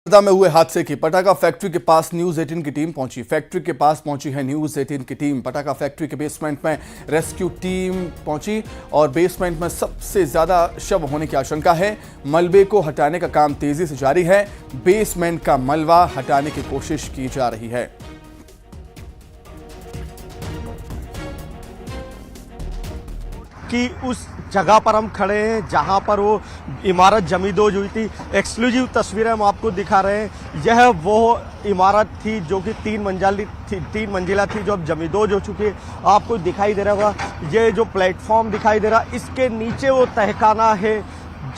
हरदा में हुए हादसे की पटाखा फैक्ट्री के पास न्यूज 18 की टीम पहुंची। फैक्ट्री के पास पहुंची है न्यूज 18 की टीम। पटाखा फैक्ट्री के बेसमेंट में रेस्क्यू टीम पहुंची और बेसमेंट में सबसे ज्यादा शव होने की आशंका है। मलबे को हटाने का काम तेजी से जारी है। बेसमेंट का मलबा हटाने की कोशिश की जा रही है। कि उस जगह पर हम खड़े हैं जहां पर वो इमारत जमींदोज हुई थी। एक्सक्लूसिव तस्वीरें हम आपको दिखा रहे हैं। यह वो इमारत थी जो कि तीन मंजिला थी जो अब जमींदोज हो चुकी है। आपको दिखाई दे रहा होगा ये जो प्लेटफॉर्म दिखाई दे रहा है, इसके नीचे वो तहखाना है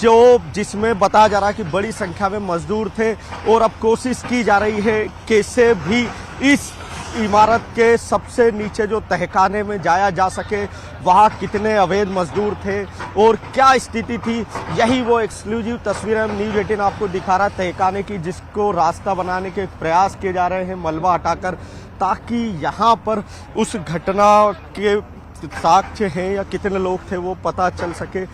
जो जिसमें बताया जा रहा है कि बड़ी संख्या में मजदूर थे और अब कोशिश की जा रही है कैसे भी इस इमारत के सबसे नीचे जो तहखाने में जाया जा सके। वहाँ कितने अवैध मजदूर थे और क्या स्थिति थी, यही वो एक्सक्लूसिव तस्वीरें हम न्यूज 18 आपको दिखा रहा है तहखाने की, जिसको रास्ता बनाने के प्रयास किए जा रहे हैं मलबा हटाकर, ताकि यहाँ पर उस घटना के साक्ष्य हैं या कितने लोग थे वो पता चल सके।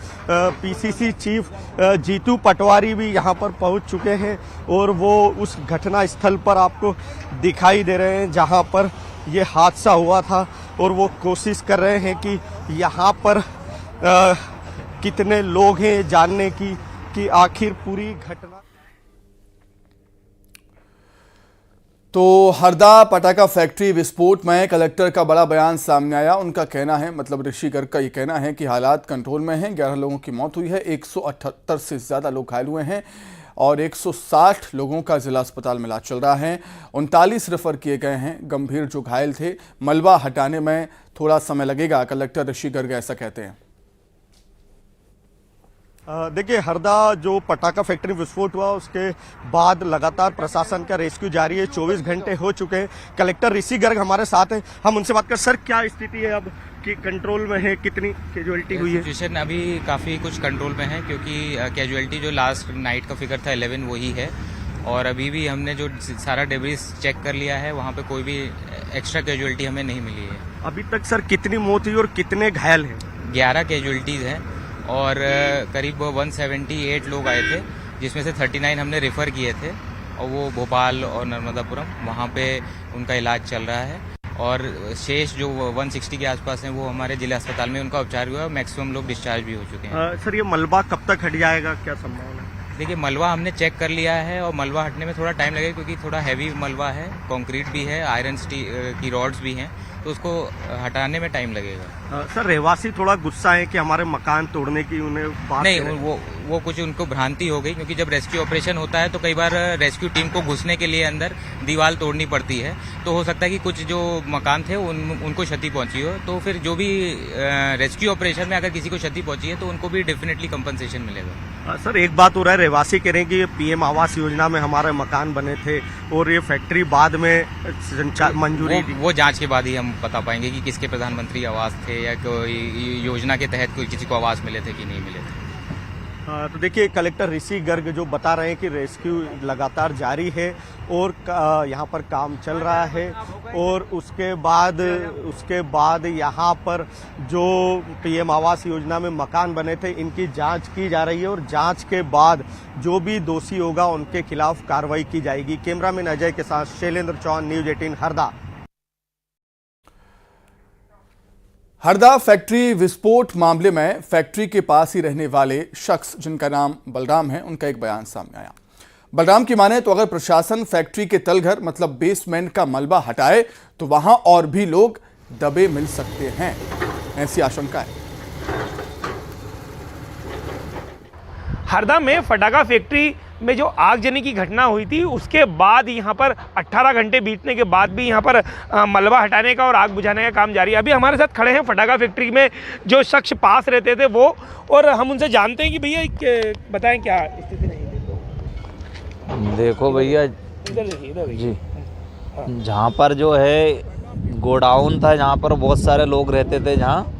पीसीसी चीफ जीतू पटवारी भी यहाँ पर पहुँच चुके हैं और वो उस घटना स्थल पर आपको दिखाई दे रहे हैं जहाँ पर ये हादसा हुआ था और वो कोशिश कर रहे हैं कि यहाँ पर कितने लोग हैं जानने की कि आखिर पूरी घटना। तो हरदा पटाखा फैक्ट्री विस्फोट में कलेक्टर का बड़ा बयान सामने आया। उनका कहना है, मतलब ऋषि गर्ग का ये कहना है कि हालात कंट्रोल में हैं। 11 लोगों की मौत हुई है, 178 से ज़्यादा लोग घायल हुए हैं और 160 लोगों का जिला अस्पताल में इलाज चल रहा है। 39 रेफर किए गए हैं। गंभीर जो घायल थे, मलबा हटाने में थोड़ा समय लगेगा, कलेक्टर ऋषि गर्ग ऐसा कहते हैं। देखिए, हरदा जो पटाखा फैक्ट्री विस्फोट हुआ उसके बाद लगातार प्रशासन का रेस्क्यू जारी है। 24 घंटे हो चुके हैं। कलेक्टर ऋषि गर्ग हमारे साथ हैं, हम उनसे बात कर। सर, क्या स्थिति है अब कि कंट्रोल में है, कितनी कैजुअलिटी हुई है? सिचुएशन अभी काफ़ी कुछ कंट्रोल में है क्योंकि कैजुअलिटी जो लास्ट नाइट का फिगर था 11 वही है और अभी भी हमने जो सारा डेब्रिस चेक कर लिया है वहाँ पे कोई भी एक्स्ट्रा कैजुअलिटी हमें नहीं मिली है। अभी तक सर कितनी मौत हुई और कितने घायल हैं? 11 कैजुअलिटीज़ हैं और करीब 178 लोग आए थे, जिसमें से 39 हमने रेफ़र किए थे और वो भोपाल और नर्मदापुरम वहाँ पे उनका इलाज चल रहा है और शेष जो 160 के आसपास हैं वो हमारे जिला अस्पताल में उनका उपचार हुआ है। मैक्सिमम लोग डिस्चार्ज भी हो चुके हैं। सर, ये मलबा कब तक हट जाएगा, क्या संभावना है? देखिए, मलबा हमने चेक कर लिया है और मलबा हटने में थोड़ा टाइम लगेगा क्योंकि थोड़ा हैवी मलबा है, कंक्रीट भी है, आयरन की रॉड्स भी हैं, तो उसको हटाने में टाइम लगेगा। सर, रहवासी थोड़ा गुस्सा है कि हमारे मकान तोड़ने की उन्हें बात नहीं, वो कुछ उनको भ्रांति हो गई क्योंकि जब रेस्क्यू ऑपरेशन होता है तो कई बार रेस्क्यू टीम को घुसने के लिए अंदर दीवार तोड़नी पड़ती है, तो हो सकता है कि कुछ जो मकान थे उनको क्षति पहुंची हो, तो फिर जो भी रेस्क्यू ऑपरेशन में अगर किसी को क्षति पहुंची है तो उनको भी डेफिनेटली कंपनसेशन मिलेगा। सर, एक बात हो रहा है, रहवासी कह रहे हैं कि ये पीएम आवास योजना में हमारे मकान बने थे और ये फैक्ट्री बाद में मंजूरी वो जांच के बाद ही हम बता पाएंगे कि किसके प्रधानमंत्री आवास थे या कोई योजना के तहत कोई किसी को आवास मिले थे कि नहीं मिले थे। तो देखिए, कलेक्टर ऋषि गर्ग जो बता रहे हैं कि रेस्क्यू लगातार जारी है और यहाँ पर काम चल रहा है और उसके बाद यहाँ पर जो पीएम आवास योजना में मकान बने थे इनकी जांच की जा रही है और जांच के बाद जो भी दोषी होगा उनके खिलाफ कार्रवाई की जाएगी। कैमरामैन अजय के साथ शैलेंद्र चौहान, न्यूज 18 हरदा। हरदा फैक्ट्री विस्फोट मामले में फैक्ट्री के पास ही रहने वाले शख्स जिनका नाम बलराम है, उनका एक बयान सामने आया। बलराम की माने तो अगर प्रशासन फैक्ट्री के तलघर मतलब बेसमेंट का मलबा हटाए तो वहां और भी लोग दबे मिल सकते हैं, ऐसी आशंका है। हरदा में पटाखा फैक्ट्री में जो आगजनी की घटना हुई थी उसके बाद यहाँ पर 18 घंटे बीतने के बाद भी यहाँ पर मलबा हटाने का और आग बुझाने का काम जारी है। अभी हमारे साथ खड़े हैं पटाखा फैक्ट्री में जो शख्स पास रहते थे वो, और हम उनसे जानते हैं कि भैया बताएं क्या स्थिति नहीं। देखो भैया, इधर जी, जहाँ पर जो है गोडाउन था जहाँ पर बहुत सारे लोग रहते थे जहाँ,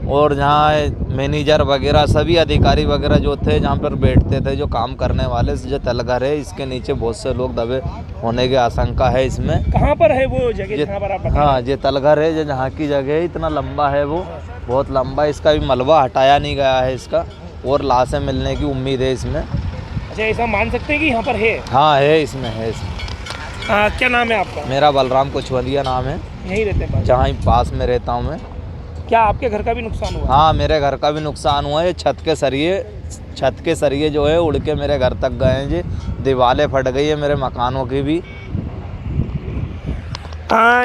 और जहाँ मैनेजर वगैरह सभी अधिकारी वगैरह जो थे जहाँ पर बैठते थे, जो काम करने वाले, जो तलघर है इसके नीचे बहुत से लोग दबे होने की आशंका है। इसमें कहाँ पर है वो जगह जहाँ पर आप? हाँ, ये तलघर है, जो जहाँ की जगह है, इतना लंबा है वो, बहुत लंबा। इसका भी मलबा हटाया नहीं गया है इसका और लाशें मिलने की उम्मीद है इसमें। अच्छा, ऐसा मान सकते हैं कि यहाँ पर है? हाँ है, इसमें है इसमें। क्या नाम है आपका? मेरा बलराम कुछवंदिया नाम है। यहीं रहते हैं? जहाँ ही पास में रहता हूँ मैं। क्या आपके घर का भी नुकसान हुआ? हाँ, मेरे घर का भी नुकसान हुआ है। छत के सरिये जो है उड़ के मेरे घर तक गए हैं जी। दीवारें फट गई है मेरे मकानों की भी।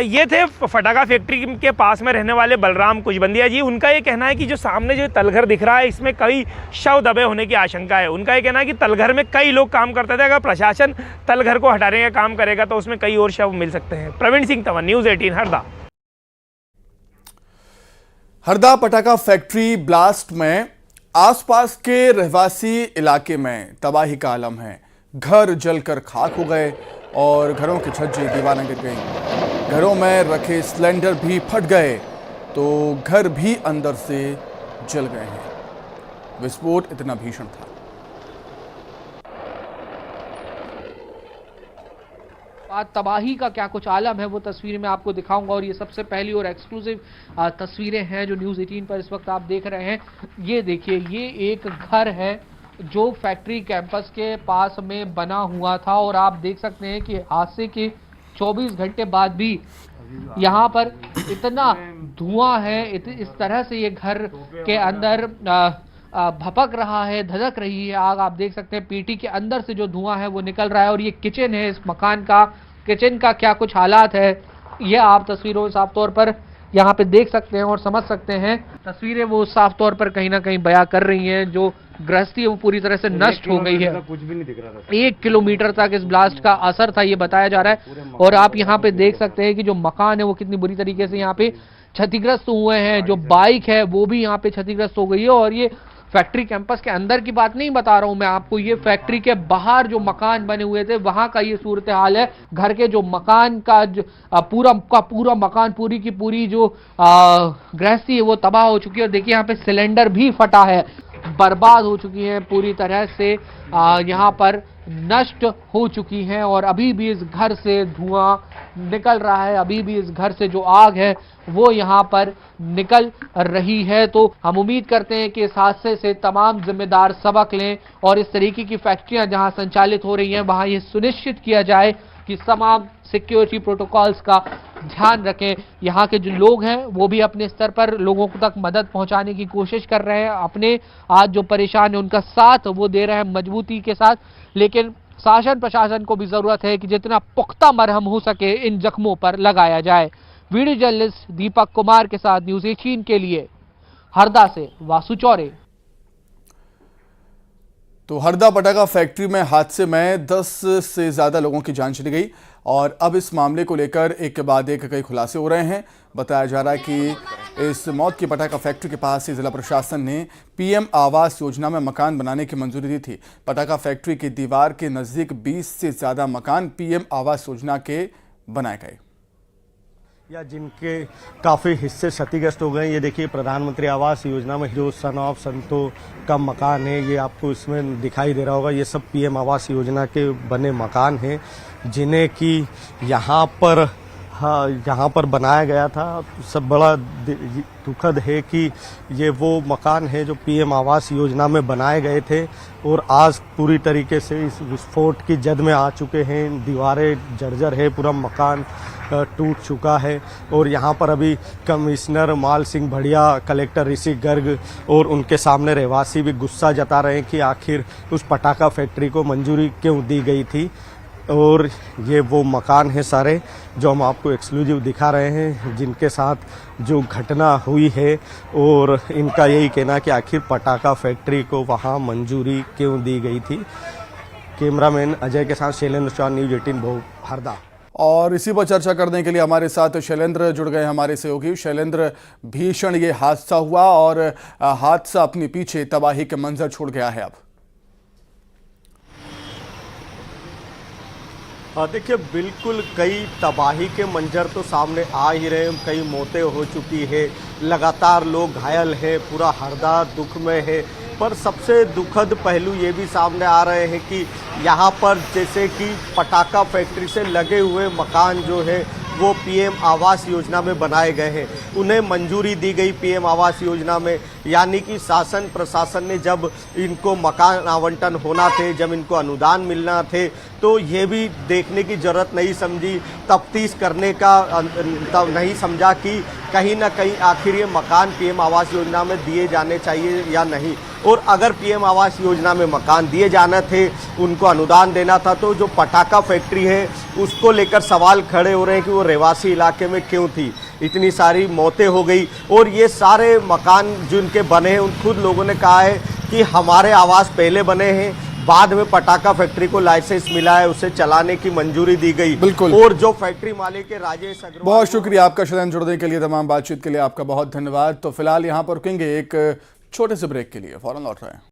ये थे फटाका फैक्ट्री के पास में रहने वाले बलराम कुछबंदिया जी। उनका ये कहना है कि जो सामने जो तलघर दिख रहा है इसमें कई शव दबे होने की आशंका है। उनका ये कहना है कि तलघर में कई लोग काम करते थे, अगर प्रशासन तलघर को हटाने का काम करेगा तो उसमें कई और शव मिल सकते हैं। प्रवीण सिंह तंवर, न्यूज़ 18 हरदा। हरदा पटाखा फैक्ट्री ब्लास्ट में आसपास के रहवासी इलाके में तबाही का आलम है। घर जलकर खाक हो गए और घरों की छज्जे दीवारें गिर गईं। घरों में रखे सिलेंडर भी फट गए तो घर भी अंदर से जल गए हैं। विस्फोट इतना भीषण था। तबाही का क्या कुछ आलम है वो तस्वीर में आपको दिखाऊंगा। और ये सबसे पहली और एक्सक्लूसिव तस्वीरें हैं जो न्यूज़ 18 पर इस वक्त आप देख रहे हैं। ये देखिए, ये एक घर है जो फैक्ट्री कैंपस के पास में बना हुआ था और आप देख सकते हैं कि हादसे के 24 घंटे बाद भी यहाँ पर इतना धुआं है, इस तरह से ये घर के अंदर भपक रहा है, धधक रही है आग। आप देख सकते हैं पीटी के अंदर से जो धुआं है वो निकल रहा है। और ये किचन है, इस मकान का किचन का क्या कुछ हालात है ये आप तस्वीरों में साफ तौर पर यहाँ पे देख सकते हैं और समझ सकते हैं। तस्वीरें वो साफ तौर पर कहीं ना कहीं बयां कर रही हैं। जो गृहस्थी है वो पूरी तरह से नष्ट हो गई है। कुछ भी नहीं दिख रहा था। 1 किलोमीटर तक इस ब्लास्ट का असर था ये बताया जा रहा है। और आप यहाँ पे देख सकते हैं कि जो मकान है वो कितनी बुरी तरीके से यहाँ पे क्षतिग्रस्त हुए हैं। जो बाइक है वो भी यहाँ पे क्षतिग्रस्त हो गई है। और ये फैक्ट्री कैंपस के अंदर की बात नहीं बता रहा हूं मैं आपको, ये फैक्ट्री के बाहर जो मकान बने हुए थे वहां का ये सूरत हाल है। घर के जो मकान का पूरा मकान, पूरी की पूरी जो गृहस्थी है वो तबाह हो चुकी है। और देखिए यहाँ पे सिलेंडर भी फटा है, बर्बाद हो चुकी है पूरी तरह से, यहाँ पर नष्ट हो चुकी हैं। और अभी भी इस घर से धुआं निकल रहा है, अभी भी इस घर से जो आग है वो यहाँ पर निकल रही है। तो हम उम्मीद करते हैं कि इस हादसे से तमाम जिम्मेदार सबक लें और इस तरीके की फैक्ट्रियां जहां संचालित हो रही हैं वहां ये सुनिश्चित किया जाए कि तमाम सिक्योरिटी प्रोटोकॉल्स का ध्यान रखें। यहाँ के जो लोग हैं वो भी अपने स्तर पर लोगों तक मदद पहुंचाने की कोशिश कर रहे हैं। अपने आज जो परेशान है उनका साथ वो दे रहे हैं मजबूती के साथ। लेकिन शासन प्रशासन को भी जरूरत है कि जितना पुख्ता मरहम हो सके इन जख्मों पर लगाया जाए। वीडियो जर्नलिस्ट दीपक कुमार के साथ न्यूज़ 18 के लिए हरदा से वासु चौरे। तो हरदा पटाखा फैक्ट्री में हादसे में 10 से ज़्यादा लोगों की जान चली गई और अब इस मामले को लेकर एक के बाद एक कई खुलासे हो रहे हैं। बताया जा रहा है कि इस मौत की पटाखा फैक्ट्री के पास ही जिला प्रशासन ने पीएम आवास योजना में मकान बनाने की मंजूरी दी थी। पटाखा फैक्ट्री की दीवार के नज़दीक 20 से ज़्यादा मकान पीएम आवास योजना के बनाए गए या जिनके काफ़ी हिस्से क्षतिग्रस्त हो गए। ये देखिए प्रधानमंत्री आवास योजना में जो सन ऑफ संतो का मकान है ये आपको इसमें दिखाई दे रहा होगा। ये सब पीएम आवास योजना के बने मकान हैं जिन्हें कि यहाँ पर बनाया गया था। सब बड़ा दुखद है कि ये वो मकान है जो पीएम आवास योजना में बनाए गए थे और आज पूरी तरीके से इस विस्फोट की जद में आ चुके हैं। दीवारें जर्जर है, पूरा मकान टूट चुका है। और यहाँ पर अभी कमिश्नर माल सिंह भड़िया, कलेक्टर ऋषि गर्ग और उनके सामने रहवासी भी गुस्सा जता रहे हैं कि आखिर उस पटाखा फैक्ट्री को मंजूरी क्यों दी गई थी। और ये वो मकान है सारे जो हम आपको एक्सक्लूसिव दिखा रहे हैं जिनके साथ जो घटना हुई है। और इनका यही कहना कि आखिर पटाखा फैक्ट्री को वहाँ मंजूरी क्यों दी गई थी। कैमरामैन अजय के साथ शैलेंद्र चौहान, न्यूज़ 18 हरदा। और इसी पर चर्चा करने के लिए हमारे साथ शैलेंद्र जुड़ गए, हमारे सहयोगी। शैलेंद्र, भीषण ये हादसा हुआ और हादसा अपने पीछे तबाही के मंजर छोड़ गया है। अब देखिए बिल्कुल कई तबाही के मंजर तो सामने आ ही रहे हैं। कई मौतें हो चुकी है, लगातार लोग घायल हैं, पूरा हरदा दुख में है। पर सबसे दुखद पहलू ये भी सामने आ रहे हैं कि यहाँ पर जैसे कि पटाखा फैक्ट्री से लगे हुए मकान जो है वो पीएम आवास योजना में बनाए गए हैं। उन्हें मंजूरी दी गई पीएम आवास योजना में, यानी कि शासन प्रशासन ने जब इनको मकान आवंटन होना थे, जब इनको अनुदान मिलना थे, तो ये भी देखने की जरूरत नहीं समझी, तफ्तीश करने का नहीं समझा कि कहीं ना कहीं आखिर ये मकान पीएम आवास योजना में दिए जाने चाहिए या नहीं। और अगर पीएम आवास योजना में मकान दिए जाने थे, उनको अनुदान देना था, तो जो पटाखा फैक्ट्री है उसको लेकर सवाल खड़े हो रहे हैं कि वो रहवासी इलाके में क्यों थी, इतनी सारी मौतें हो गई। और ये सारे मकान जिनके बने हैं उन खुद लोगों ने कहा है कि हमारे आवास पहले बने हैं, बाद में पटाखा फैक्ट्री को लाइसेंस मिला है, उसे चलाने की मंजूरी दी गई। बिल्कुल। और जो फैक्ट्री मालिक है राजेश अग्रवाल, बहुत शुक्रिया आपका शरण जुड़ने के लिए, तमाम बातचीत के लिए आपका बहुत धन्यवाद। तो फिलहाल यहाँ पर रुकेंगे एक छोटे से ब्रेक के लिए, फौरन लौट रहे हैं।